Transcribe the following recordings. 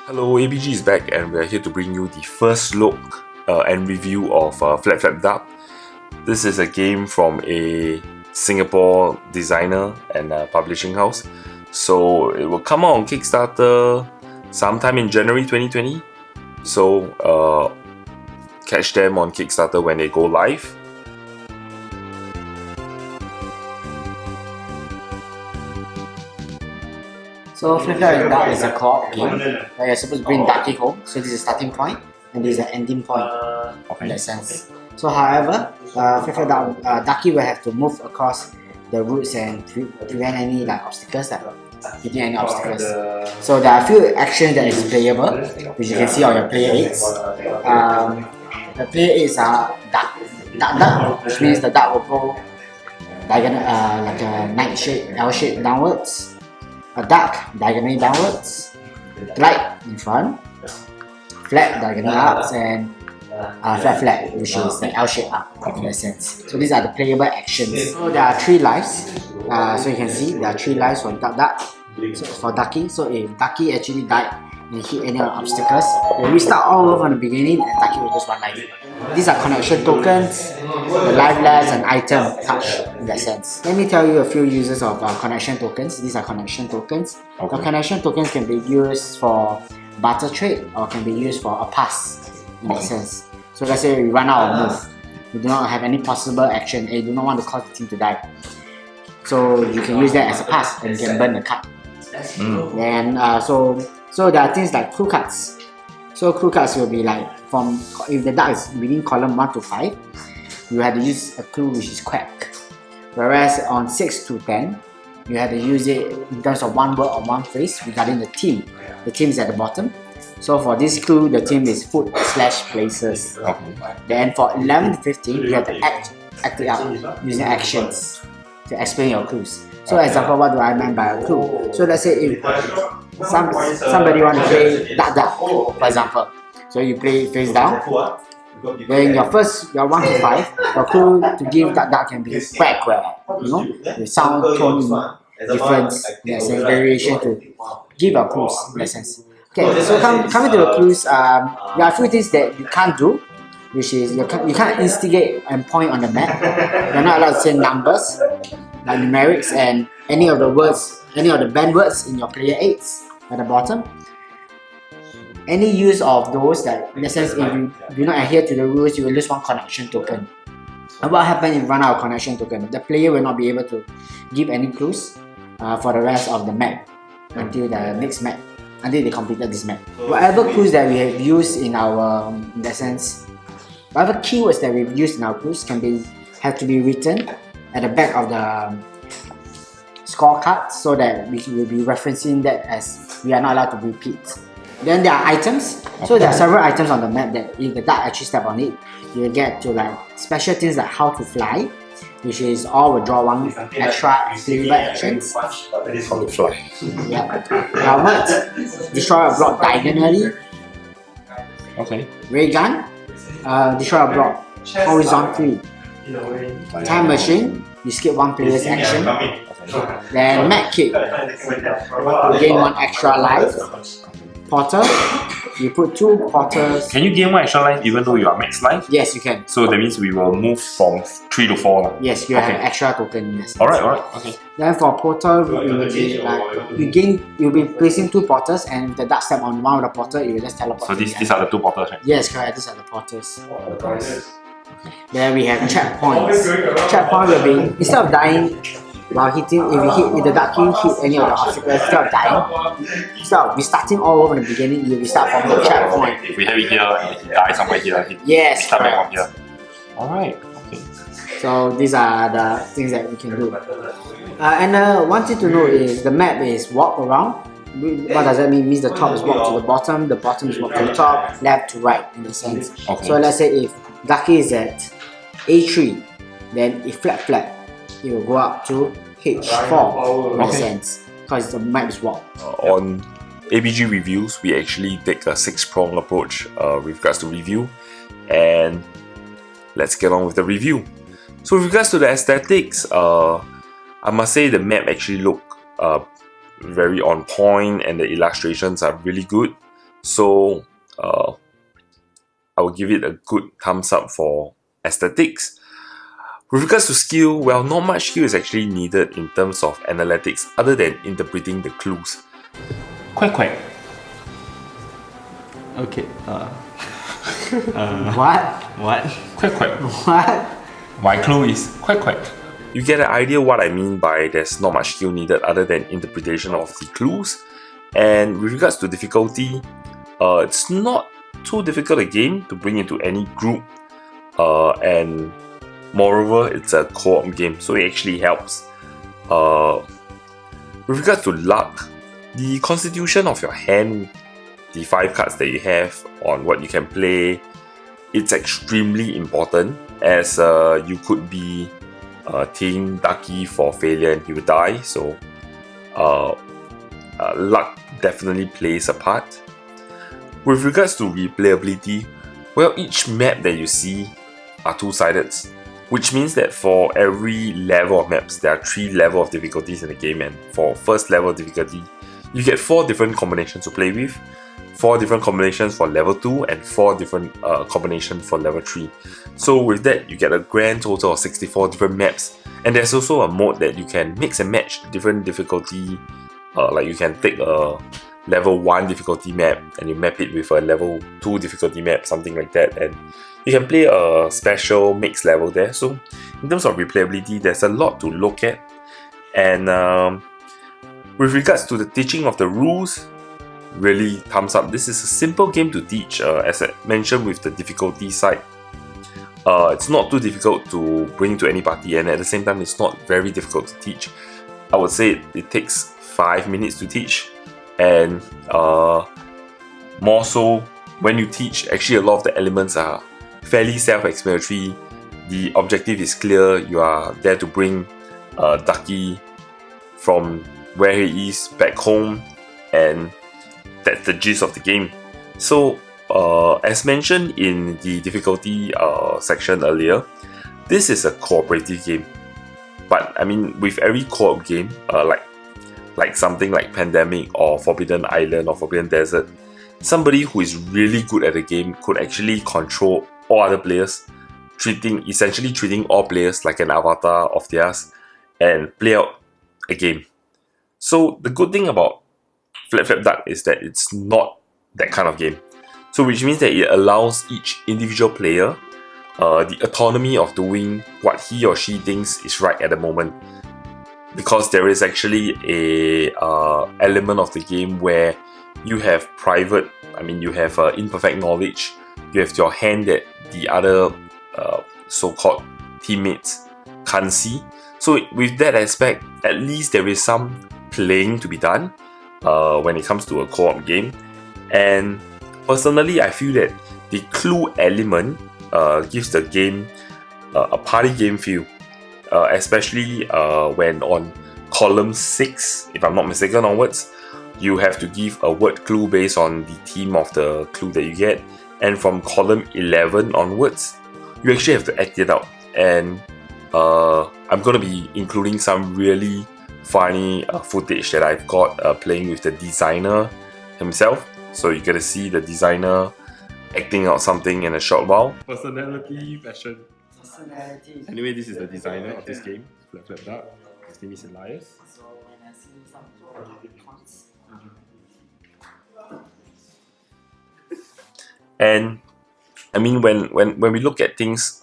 Hello, ABG is back and we are here to bring you the first look and review of Flap Flap Duck. This is a game from a Singapore designer and publishing house. So it will come out on Kickstarter sometime in January 2020. So catch them on Kickstarter when they go live. So Flap Flap Duck is a co-op game where you're supposed to bring Ducky home. So this is a starting point and this is an ending point in that sense. So however, Flap Flap Duck, Ducky will have to move across the routes and prevent any obstacles, hitting any obstacles. So there are a few actions that is playable, which you can see on your player aids. The player aids are duck, which means the duck will go diagonal, like a knight shape, L shape downwards. A duck diagonally downwards, glide in front, flap diagonally up, and flap flap, which is the L shape up in that sense. So these are the playable actions. So there are 3 lives. So you can see there are 3 lives for duck. So for Ducky. So if Ducky actually died and hit any obstacles, we'll restart all over from the beginning and Ducky will lose 1 life. These are connection tokens, the lifeless and item touch in that sense. Let me tell you a few uses of connection tokens. These are connection tokens. The connection tokens can be used for barter trade or can be used for a pass in that sense. So let's say we run out of move. We do not have any possible action and you do not want to cause the team to die. So you can use that as a pass and you can burn the card. Then so there are things like clue cards. So clue cards will be like if the duck is within column 1 to 5, you have to use a clue which is Quack. Whereas on 6 to 10, you have to use it in terms of 1 word or 1 phrase regarding the team. The team is at the bottom. So for this clue, the team is foot/places. Then for 11 to 15, you have to act it out using actions to explain your clues. So example, what do I mean by a clue? So let's say if somebody want to play duck, for example. So you play face down. Then your 1 to 5, your clue to give duck can be Quack Quack. The sound tone difference, in that sense, variation to give a clues in that sense. Okay, so coming to the clues, there are a few things that you can't do, which is you can't instigate and point on the map. You're not allowed to say numbers, like numerics, and any of the banned words in your player aids at the bottom. Any use of those that, in a sense, if you do not adhere to the rules, you will lose 1 connection token. And what happens if you run out of connection token? The player will not be able to give any clues for the rest of the map until the next map, until they completed this map. Whatever clues that we have used in our, in that sense, whatever keywords that we've used in our clues have to be written at the back of the scorecard so that we will be referencing that as we are not allowed to repeat. Then there are items. So there are several items on the map that if the duck actually step on it, you will get to special things like how to fly, which is all will draw 1 extra flavor actions. How to fly. Yeah. Words. Destroy a block diagonally. Okay. Ray gun. Destroy a block horizontally. Time machine. You skip 1 player's action. Then Mad Kick. You gain 1 extra life. Porter. You put 2 porters. Can you gain 1 extra life even though you are max life? Yes, you can. So that means we will move from 3 to 4. Yes, you have an extra token. Yes. Alright, okay. Then for porter, it will be you'll be placing 2 porters, and if the duck step on 1 of the porter, it will just teleport. So these are the 2 porters, right? Yes, correct. These are the porters. Then we have checkpoints. Checkpoint will be, instead of dying while hitting, if the ducky hit any of the obstacles, instead of dying, instead of restarting all over the beginning, you restart from the checkpoint. If we have it here and he dies somewhere here, yes, start back from here. Alright, okay. So these are the things that we can do. And one thing to know is the map is walk around. What does that mean? It means the top is walk to the bottom is walk to the top, left to right in a sense. Okay. So let's say if Ducky is at A3, then if flap flap, it will go up to H4 in a sense, because the map is walk. On ABG reviews, we actually take a 6-prong approach with regards to review, and let's get on with the review. So with regards to the aesthetics, I must say the map actually look very on point and the illustrations are really good. So I will give it a good thumbs up for aesthetics. With regards to skill, well, not much skill is actually needed in terms of analytics other than interpreting the clues. Quack Quack. Okay. What? Quack Quack. What? My clue is Quack Quack. You get an idea what I mean by there's not much skill needed other than interpretation of the clues. And with regards to difficulty, it's not too difficult a game to bring into any group, and moreover, it's a co-op game, so it actually helps. With regards to luck, the constitution of your hand, the 5 cards that you have on what you can play, it's extremely important, as you could be team Ducky for failure and he will die, so luck definitely plays a part. With regards to replayability, well, each map that you see are two-sided, which means that for every level of maps, there are 3 levels of difficulties in the game, and for first level of difficulty, you get 4 different combinations to play with, 4 different combinations for level 2, and 4 different combinations for level 3. So with that, you get a grand total of 64 different maps, and there's also a mode that you can mix and match different difficulty, like you can take a level 1 difficulty map and you map it with a level 2 difficulty map, something like that, and you can play a special mixed level there. So in terms of replayability, there's a lot to look at. And with regards to the teaching of the rules, really thumbs up. This is a simple game to teach, as I mentioned with the difficulty side. It's not too difficult to bring to any party, and at the same time it's not very difficult to teach. I would say it takes 5 minutes to teach, and more so when you teach, actually a lot of the elements are fairly self-explanatory. The objective is clear. You are there to bring Ducky from where he is back home, and that's the gist of the game. So as mentioned in the difficulty section earlier, this is a cooperative game. But I mean, with every co-op game, like something like Pandemic or Forbidden Island or Forbidden Desert, somebody who is really good at the game could actually control all other players, essentially treating all players like an avatar of theirs, and play out a game. So the good thing about Flap Flap Duck is that it's not that kind of game. So which means that it allows each individual player the autonomy of doing what he or she thinks is right at the moment. Because there is actually a element of the game where you have you have imperfect knowledge. You have your hand that the other so-called teammates can't see. So with that aspect, at least there is some playing to be done when it comes to a co-op game. And personally, I feel that the clue element gives the game a party game feel, especially when on column 6, if I'm not mistaken, onwards, you have to give a word clue based on the theme of the clue that you get, and from column 11 onwards, you actually have to act it out. And I'm going to be including some really funny footage that I've got playing with the designer himself, so you get to see the designer acting out something in a short while. Personality, passion. Personality. Anyway, this is the designer of this game, Flap Flap Duck. His name is Elias. So when I see some points. And I mean, when we look at things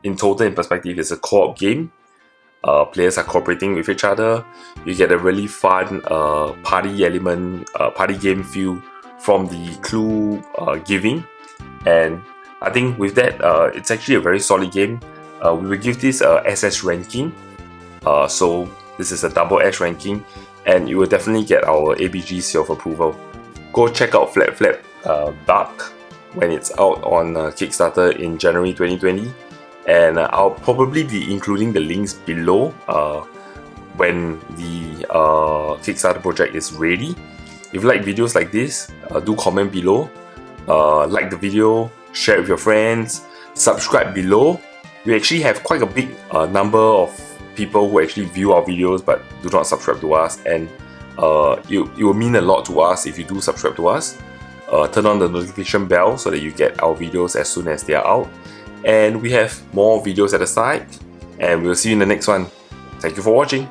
in total, in perspective, it's a co-op game. Players are cooperating with each other. You get a really fun party element, party game feel from the clue giving. And I think with that, it's actually a very solid game. We will give this a SS ranking. So this is a double S ranking, and you will definitely get our ABG seal of approval. Go check out Flap Flap Duck when it's out on Kickstarter in January 2020. And I'll probably be including the links below when the Kickstarter project is ready. If you like videos like this, do comment below. Like the video, share it with your friends, subscribe below. We actually have quite a big number of people who actually view our videos but do not subscribe to us, and it will mean a lot to us if you do subscribe to us. Turn on the notification bell so that you get our videos as soon as they are out. And we have more videos at the side, and we'll see you in the next one. Thank you for watching.